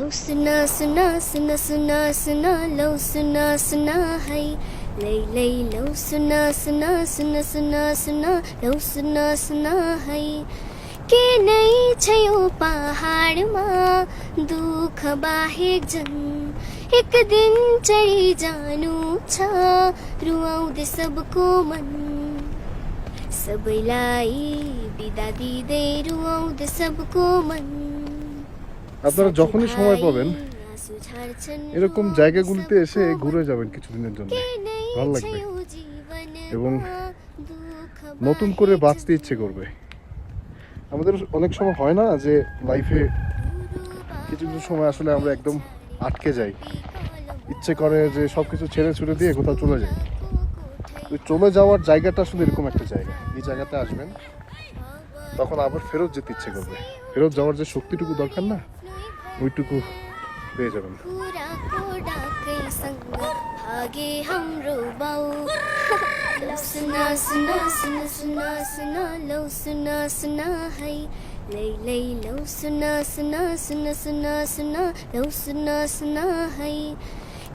सुना सुना सुना सुना सुना लो सुना सुना है ले लो सुना सुना सुना सुना सुना लो सुना सुना है के नहीं छयो पहाडमा दुख बाहेक जन एक दिन चढी जानु छ रुवाउँदै सबको मन सबैलाई बिदा दिँदै रुवाउँदै सबको मन আপনারা যখনই সময় পাবেন এরকম জায়গাগুলিতে এসে ঘুরে যাবেন কিছুদিনের জন্য, ভালো লাগবে এবং নতুন করে বাঁচতে ইচ্ছে করবে। আমাদের অনেক সময় হয় না যে লাইফে কিছু কিছু সময় আসলে আমরা একদম আটকে যাই, ইচ্ছে করে যে সব কিছু ছেড়ে ছুড়ে দিয়ে কোথাও চলে যাই। ওই চলে যাওয়ার জায়গাটা আসলে এরকম একটা জায়গা, এই জায়গাতে আসবেন তখন আবার ফেরত যেতে ইচ্ছে করবে। ফেরত যাওয়ার যে শক্তিটুকু দরকার না, ওইটুকু পেয়ে যাবেন। आगे हाम्रो बाउ सुना सुना सुना सुना सुना लो सुना सुना है ले लो सुना सुना सुना सुना सुना लो सुना सुना है